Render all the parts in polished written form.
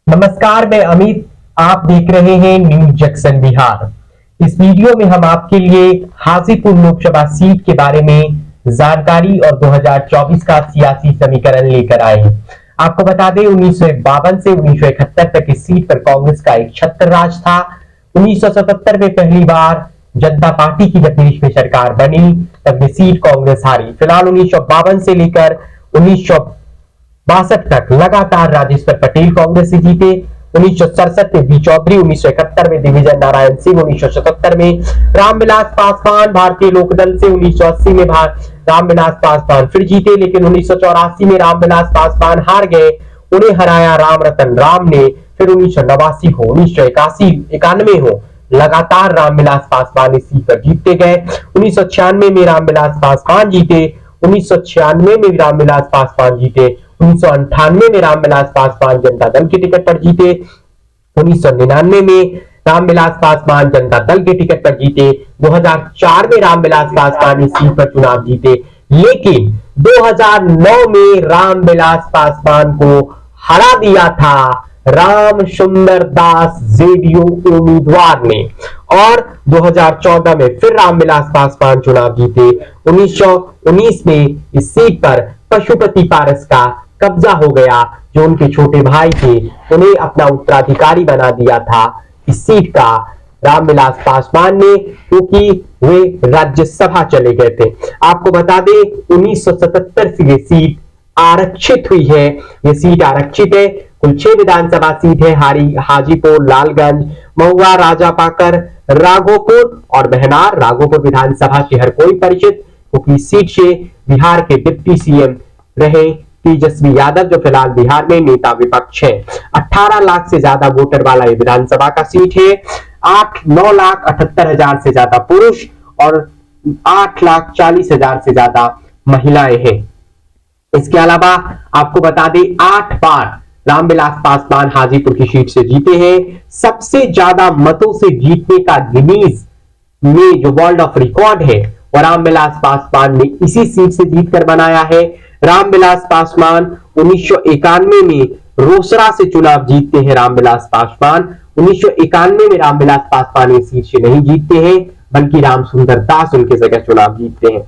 नमस्कार, मैं अमित। आप देख रहे हैं न्यूज जंक्शन बिहार। इस वीडियो में हम आपके लिए हाजीपुर लोकसभा सीट के बारे में जानकारी और 2024 का सियासी समीकरण लेकर आए हैं। आपको बता दें, 1952 से 1971 तक इस सीट पर कांग्रेस का एक छत्र राज था। 1977 में पहली बार जनता पार्टी की जब देश में सरकार बनी तब ये सीट कांग्रेस हारी। फिलहाल 1952 से लेकर 1962 तक लगातार राजेश्वर पटेल कांग्रेस से जीते। 1967 में बी चौधरी, 1971 में दिग्विजय नारायण सिंह, 1977 में रामविलास पासवान भारतीय लोकदल से, 1980 में रामविलास पासवान फिर जीते, लेकिन 1984 में रामविलास पासवान हार गए। उन्हें हराया राम रतन राम ने। फिर 1989 हो, 1981, 91 हो, लगातार रामविलास पासवान इस सीट पर जीतते गए। 1996 में रामविलास पासवान जीते, 1996 में रामविलास पासवान जीते, 1998 में रामविलास पासवान जनता दल के टिकट पर जीते, 1999 में रामविलास पासवान जनता दल के टिकट पर जीते, 2004 में रामविलास पासवान इस सीट पर चुनाव जीते, लेकिन 2009 में रामविलास पासवान को हरा दिया था राम सुंदर दास जेडीयू उम्मीदवार ने। और 2014 में फिर रामविलास पासवान चुनाव जीते। 1919 में इस सीट पर पशुपति पारस का कब्जा हो गया, जो उनके छोटे भाई थे, उन्हें अपना उत्तराधिकारी बना दिया था इस सीट का रामविलास पासवान ने, क्योंकि वे राज्यसभा चले गए थे। आपको बता दें, 1977 से ये सीट आरक्षित हुई है। ये सीट आरक्षित है। कुल 6 विधानसभा सीट है। हाजीपुर, लालगंज, महुआ, राजापाकर, राघोपुर और महनार। राघोपुर विधानसभा से हर कोई परिचित, क्योंकि इस सीट से बिहार के डिप्टी सीएम रहे तेजस्वी यादव, जो फिलहाल बिहार में नेता विपक्ष है। 18 लाख से ज्यादा वोटर वाला ये विधानसभा का सीट है। 9,78,000 से ज्यादा पुरुष और 8,40,000 से ज्यादा महिलाएं हैं। इसके अलावा आपको बता दें, 8 बार रामविलास पासवान हाजीपुर की सीट से जीते हैं। सबसे ज्यादा मतों से जीतने का गिनीज में जो वर्ल्ड ऑफ रिकॉर्ड है, और रामविलास पासवान ने इसी सीट से जीतकर बनाया है। रामविलास पासवान 1991 में रोसड़ा से चुनाव जीतते हैं। रामविलास पासवान 1991 में रामविलास पासवान इस सीट से नहीं जीतते हैं, बल्कि राम सुंदर दास उनके जगह चुनाव जीतते हैं।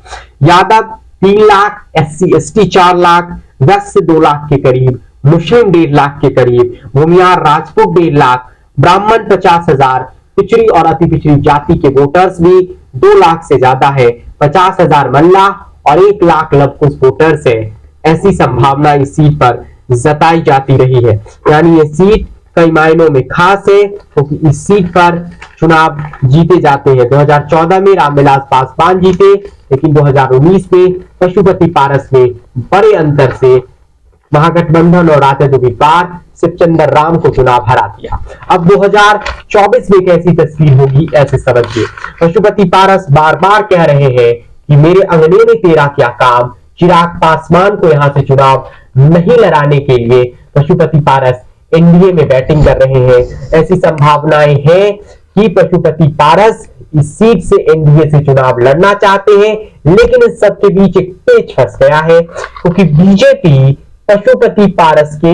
यादव 3 लाख, SC ST 4 लाख, वैश्य 2 लाख के करीब, मुस्लिम 1.5 लाख के करीब, भूमियार राजपूत 1.5 लाख, ब्राह्मण 50,000, पिछड़ी और अति पिछड़ी जाति के वोटर्स भी 2 लाख से ज्यादा है। 50,000 मल्ला और 1 लाख लवकुश वोटर्स है। ऐसी संभावना इस सीट पर जताई जाती रही है। यानी ये सीट कई मायनों में खास है, क्योंकि इस सीट पर चुनाव जीते जाते हैं। 2014 में रामविलास पासवान जीते, लेकिन 2019 में पशुपति पारस ने बड़े अंतर से महागठबंधन और राजद उम्मीदवार शिवचंद्र राम को चुनाव हरा दिया। अब 2024 में कैसी तस्वीर होगी, ऐसे समझिए। पशुपति पारस बार बार कह रहे हैं कि मेरे अंगने में तेरा क्या काम। चिराग पासवान को यहां से चुनाव नहीं लड़ाने के लिए पशुपति पारस एनडीए में बैटिंग कर रहे हैं। ऐसी संभावनाएं हैं कि पशुपति पारस इस सीट से एनडीए से चुनाव लड़ना चाहते हैं, लेकिन इस सबके बीच एक पेच फंस गया है, क्योंकि बीजेपी पशुपति पारस के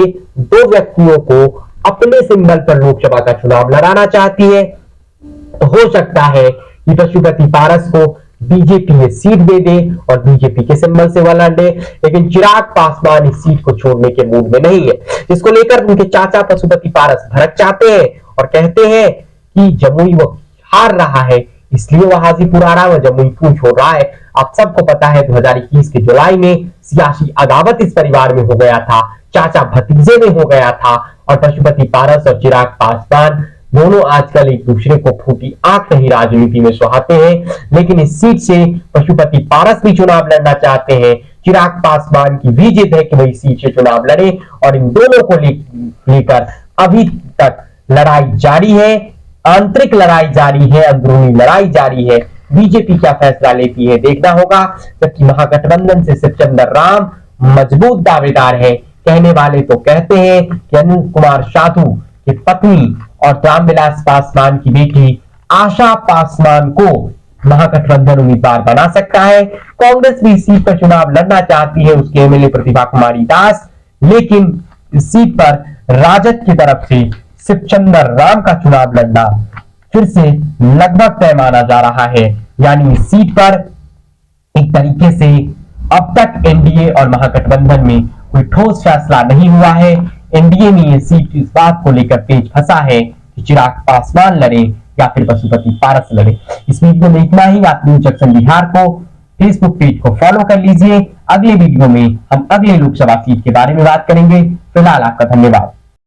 2 व्यक्तियों को अपने सिंबल पर लोकसभा का चुनाव लड़ाना चाहती है। तो हो सकता है कि पशुपति पारस को बीजेपी ये सीट दे दे और बीजेपी के सिंबल से वह लड़े, लेकिन चिराग पासवान इस सीट को छोड़ने के मूड में नहीं है। इसको लेकर उनके चाचा पशुपति पारस भड़क चाहते हैं और कहते हैं कि जमुई वो हार रहा है, इसलिए वह हाजीपुर आ रहा है, जमुई क्यों छोड़ रहा है। आप सबको पता है 2021 के जुलाई में सियासी अदावत इस परिवार में हो गया था, चाचा भतीजे में हो गया था, और पशुपति पारस और चिराग पासवान दोनों आजकल एक दूसरे को फूटी आंख नहीं राजनीति में सुहाते हैं। लेकिन इस सीट से पशुपति पारस भी चुनाव लड़ना चाहते हैं। चिराग पासवान की भी जिद है कि वही सीट से चुनाव लड़े, और इन दोनों को लेकर अभी तक लड़ाई जारी है, आंतरिक लड़ाई जारी है, अंदरूनी लड़ाई जारी है। बीजेपी क्या फैसला लेती है देखना होगा, जबकि महागठबंधन से शिवचंद्र राम मजबूत दावेदार है। कहने वाले तो कहते हैं कि अनूप कुमार साधु की पत्नी और रामविलास पासवान की बेटी आशा पासवान को महागठबंधन उम्मीदवार बना सकता है। कांग्रेस भी इस सीट पर चुनाव लड़ना चाहती है, उसके एमएलए प्रतिभा कुमारी दास, लेकिन इस सीट पर राजद की तरफ से शिवचंद्र राम का चुनाव लड़ना फिर से लगभग तय माना जा रहा है। यानी इस सीट पर एक तरीके से अब तक एनडीए और महागठबंधन में कोई ठोस फैसला नहीं हुआ है। एनडीए में ये सीट इस बात को लेकर पेच फंसा है कि चिराग पासवान लड़े या फिर पशुपति पारस लड़े। इस वीडियो में इतना ही। आप न्यूज जंक्शन बिहार को फेसबुक पेज को फॉलो कर लीजिए। अगले वीडियो में हम अगले लोकसभा सीट के बारे में बात करेंगे। फिलहाल आपका धन्यवाद।